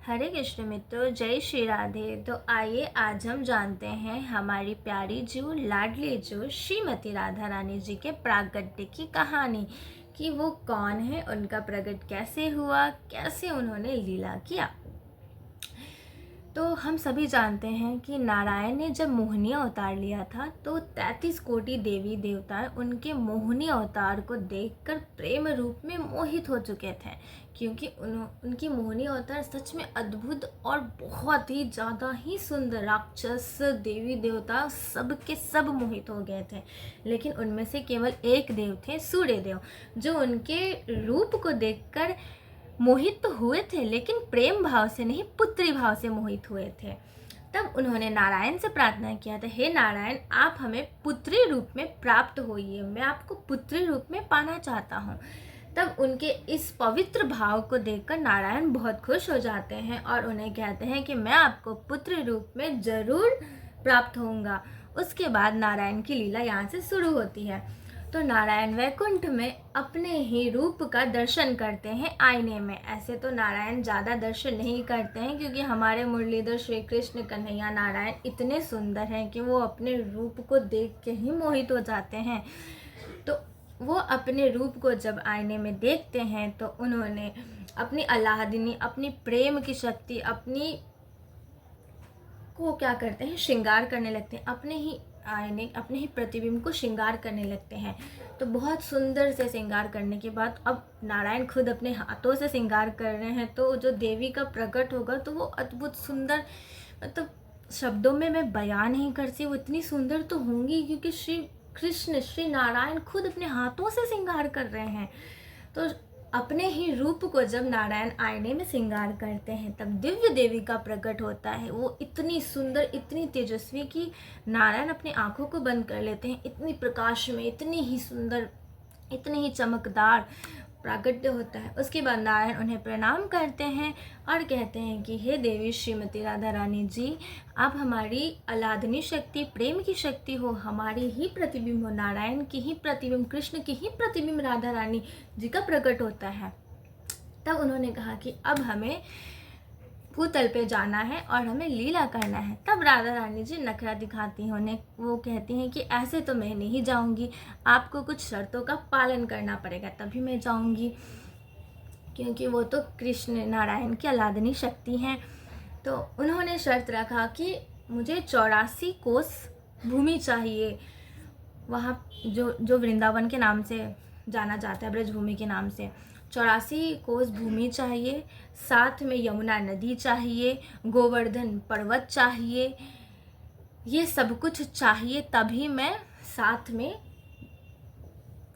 हरे कृष्ण मित्रों, जय श्री राधे। तो आइए आज हम जानते हैं हमारी प्यारी जो लाडली जो श्रीमती राधा रानी जी के प्रागट्य की कहानी कि वो कौन है, उनका प्रकट कैसे हुआ, कैसे उन्होंने लीला किया। तो हम सभी जानते हैं कि नारायण ने जब मोहिनी अवतार लिया था तो 33 कोटि देवी देवता उनके मोहिनी अवतार को देखकर प्रेम रूप में मोहित हो चुके थे, क्योंकि उनकी मोहिनी अवतार सच में अद्भुत और बहुत ही ज़्यादा ही सुंदर। राक्षस देवी देवता सब के सब मोहित हो गए थे, लेकिन उनमें से केवल एक देव थे, सूर्य देव, जो उनके रूप को देखकर मोहित तो हुए थे, लेकिन प्रेम भाव से नहीं, पुत्री भाव से मोहित हुए थे। तब उन्होंने नारायण से प्रार्थना किया था, हे नारायण, आप हमें पुत्री रूप में प्राप्त होइए, मैं आपको पुत्री रूप में पाना चाहता हूँ। तब उनके इस पवित्र भाव को देखकर नारायण बहुत खुश हो जाते हैं और उन्हें कहते हैं कि मैं आपको पुत्री रूप में जरूर प्राप्त होऊंगा। उसके बाद नारायण की लीला यहाँ से शुरू होती है। तो नारायण वैकुंठ में अपने ही रूप का दर्शन करते हैं आईने में। ऐसे तो नारायण ज़्यादा दर्शन नहीं करते हैं, क्योंकि हमारे मुरलीधर श्री कृष्ण कन्हैया नारायण इतने सुंदर हैं कि वो अपने रूप को देख के ही मोहित हो जाते हैं। तो वो अपने रूप को जब आईने में देखते हैं तो उन्होंने अपनी अल्लाहदीनी, अपनी प्रेम की शक्ति, अपनी को क्या करते हैं, श्रृंगार करने लगते हैं। अपने ही आईने, अपने ही प्रतिबिंब को श्रृंगार करने लगते हैं। तो बहुत सुंदर से श्रृंगार करने के बाद अब नारायण खुद अपने हाथों से श्रृंगार कर रहे हैं, तो जो देवी का प्रकट होगा तो वो अद्भुत सुंदर, मतलब शब्दों में मैं बयान नहीं कर सकती, वो इतनी सुंदर तो होंगी, क्योंकि श्री कृष्ण, श्री नारायण खुद अपने हाथों से श्रृंगार कर रहे हैं। तो अपने ही रूप को जब नारायण आईने में श्रृंगार करते हैं तब दिव्य देवी का प्रकट होता है। वो इतनी सुंदर, इतनी तेजस्वी कि नारायण अपनी आंखों को बंद कर लेते हैं। इतनी प्रकाश में, इतनी ही सुंदर, इतनी ही चमकदार प्राकट्य होता है। उसके बाद नारायण उन्हें प्रणाम करते हैं और कहते हैं कि हे देवी श्रीमती राधा रानी जी, आप हमारी अलादनी शक्ति, प्रेम की शक्ति हो, हमारी ही प्रतिबिंब हो, नारायण की ही प्रतिबिंब, कृष्ण की ही प्रतिबिंब राधा रानी जी का प्रकट होता है। तब उन्होंने कहा कि अब हमें भूतल पे जाना है और हमें लीला करना है। तब राधा रानी जी नखरा दिखाती हैं उन्हें। वो कहती हैं कि ऐसे तो मैं नहीं जाऊंगी, आपको कुछ शर्तों का पालन करना पड़ेगा तभी मैं जाऊंगी, क्योंकि वो तो कृष्ण नारायण की अलादनी शक्ति हैं। तो उन्होंने शर्त रखा कि मुझे 84 कोस भूमि चाहिए, वहाँ जो वृंदावन के नाम से जाना जाता है, ब्रजभूमि के नाम से। 84 कोस भूमि चाहिए, साथ में यमुना नदी चाहिए, गोवर्धन पर्वत चाहिए, ये सब कुछ चाहिए, तभी मैं साथ में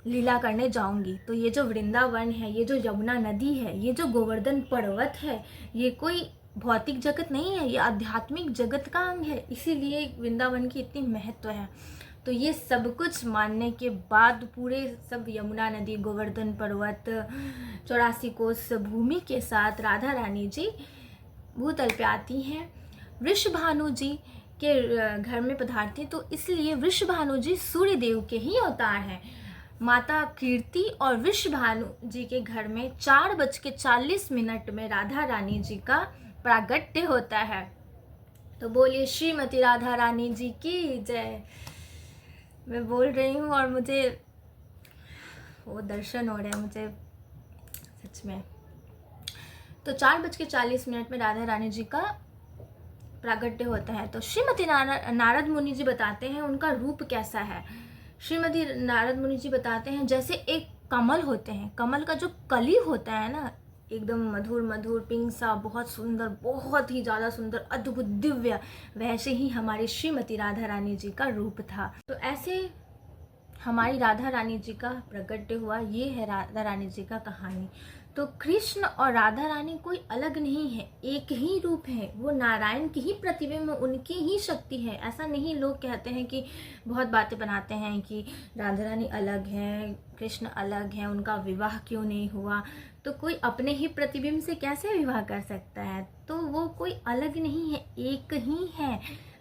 लीला करने जाऊंगी। तो ये जो वृंदावन है, ये जो यमुना नदी है, ये जो गोवर्धन पर्वत है, ये कोई भौतिक जगत नहीं है, ये आध्यात्मिक जगत का अंग है, इसीलिए वृंदावन की इतनी महत्व है। तो ये सब कुछ मानने के बाद पूरे सब यमुना नदी, गोवर्धन पर्वत, 84 कोस भूमि के साथ राधा रानी जी भूतल पे आती हैं। वृषभानु जी के घर में पधारती, तो इसलिए वृषभानु जी सूर्य देव के ही अवतार हैं। माता कीर्ति और वृषभानु जी के घर में 4:40 में राधा रानी जी का प्रागट्य होता है। तो बोलिए श्रीमती राधा रानी जी की जय। मैं बोल रही हूँ और मुझे वो दर्शन हो रहे हैं मुझे सच में। तो 4:40 में राधा रानी जी का प्रागट्य होता है। तो श्रीमती नारद मुनि जी बताते हैं उनका रूप कैसा है। श्रीमती नारद मुनि जी बताते हैं जैसे एक कमल होते हैं, कमल का जो कली होता है ना, एकदम मधुर मधुर पिंक सा, बहुत सुंदर, बहुत ही ज़्यादा सुंदर, अद्भुत, दिव्य, वैसे ही हमारी श्रीमती राधा रानी जी का रूप था। तो ऐसे हमारी राधा रानी जी का प्रकट्य हुआ। ये है राधा रानी जी का कहानी। तो कृष्ण और राधा रानी कोई अलग नहीं है, एक ही रूप है, वो नारायण की ही प्रतिबिंब, उनकी ही शक्ति है। ऐसा नहीं, लोग कहते हैं कि बहुत बातें बनाते हैं कि राधा रानी अलग हैं, कृष्ण अलग हैं, उनका विवाह क्यों नहीं हुआ। तो कोई अपने ही प्रतिबिंब से कैसे विवाह कर सकता है? तो वो कोई अलग नहीं है, एक ही है।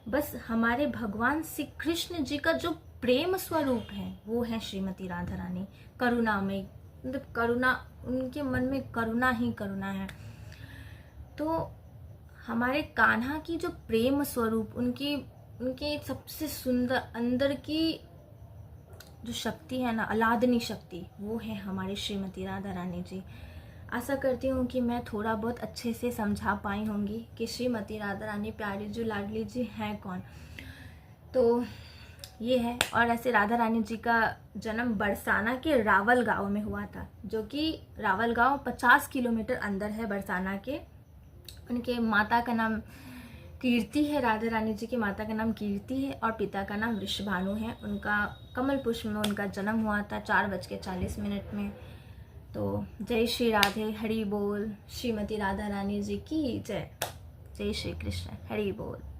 बस हमारे भगवान श्री कृष्ण जी का जो प्रेम स्वरूप है वो है श्रीमती राधा रानी। करुणा में, मतलब करुणा, उनके मन में करुणा ही करुणा है। तो हमारे कान्हा की जो प्रेम स्वरूप, उनकी उनके सबसे सुंदर अंदर की जो शक्ति है ना, अलादनी शक्ति, वो है हमारी श्रीमती राधा रानी जी। आशा करती हूँ कि मैं थोड़ा बहुत अच्छे से समझा पाई होंगी कि श्रीमती राधा रानी प्यारी जी लाडली जी हैं कौन। तो ये है। और ऐसे राधा रानी जी का जन्म बरसाना के रावल गांव में हुआ था, जो कि रावल गांव 50 किलोमीटर अंदर है बरसाना के। उनके माता का नाम कीर्ति है, राधा रानी जी की माता का नाम कीर्ति है और पिता का नाम वृषभानु है। उनका कमल पुष्प में उनका जन्म हुआ था 4:40 में। तो जय श्री राधे, हरि बोल। श्रीमती राधा रानी जी की जय। जय श्री कृष्ण, हरि बोल।